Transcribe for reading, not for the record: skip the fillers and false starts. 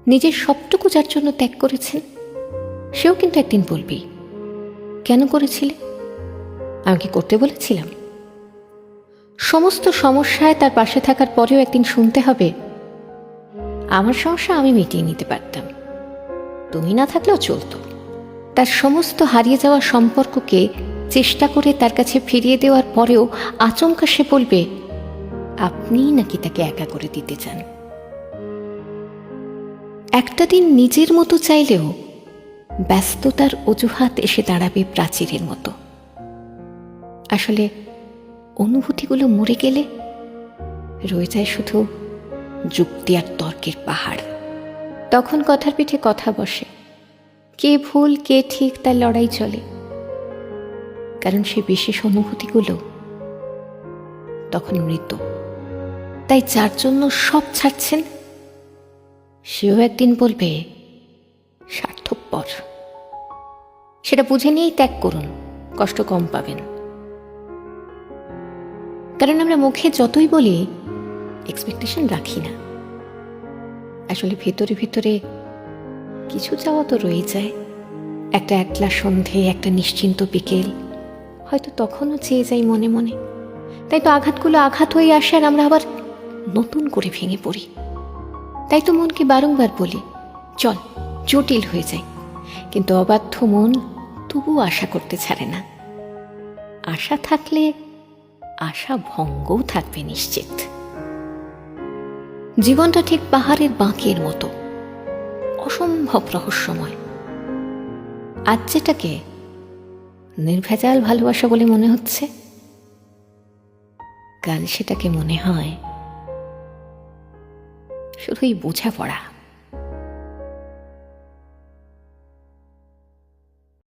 নিজের সবটুকু যার জন্য ত্যাগ করেছেন, সেও কিন্তু একদিন বলবি, কেন করেছিলে? আমি কি করতে বলেছিলাম? সমস্ত সমস্যায় তার পাশে থাকার পরেও একদিন শুনতে হবে, আমার সমস্যা আমি মিটিয়ে নিতে পারতাম, তুমি না থাকলেও চলতো। তার সমস্ত হারিয়ে যাওয়া সম্পর্ককে চেষ্টা করে তার কাছে ফিরিয়ে দেওয়ার পরেও আচমকা সে বলবে আপনিই নাকি তাকে একা করে দিতে চান। একটা দিন নিজের মতো চাইলেও ব্যস্ততার অজুহাত এসে দাঁড়াবে প্রাচীরের মতো। আসলে অনুভূতিগুলো মরে গেলে রয়ে যায় শুধু যুক্তি আর তর্কের পাহাড়। তখন কথার পিঠে কথা বসে, কে ভুল কে ঠিক তার লড়াই চলে। কারণ সে বিশেষ অনুভূতিগুলো তখন মৃত। তাই যার জন্য সব ছাড়ছেন, সেও একদিন বলবে স্বার্থপর। সেটা বুঝে নিয়েই ত্যাগ করুন, কষ্ট কম পাবেন। কারণ আমরা মুখে যতই বলি এক্সপেকটেশন রাখি না, আসলে ভেতরে ভেতরে কিছু চাওয়া তো রয়ে যায়। একটা একলা সন্ধে, একটা নিশ্চিন্ত বিকেল, হয়তো তখনও চেয়ে যাই মনে মনে। তাই তো আঘাতগুলো আঘাত হয়ে আসে আর আমরা আবার নতুন করে ভেঙে পড়ি। তাই তো মনকে বারংবার বলি চল জটিল হয়ে যায়, কিন্তু অবাধ্য মন তবুও আশা করতে ছাড়ে না। আশা থাকলে আশা ভঙ্গও থাকবে নিশ্চিত। জীবনটা ঠিক পাহাড়ের বাঁকের মতো, অসম্ভব রহস্যময়। আজ যেটাকে নির্ভেজাল ভালোবাসা বলে মনে হচ্ছে, কাল সেটাকে মনে হয় শুধুই বোঝাপড়া।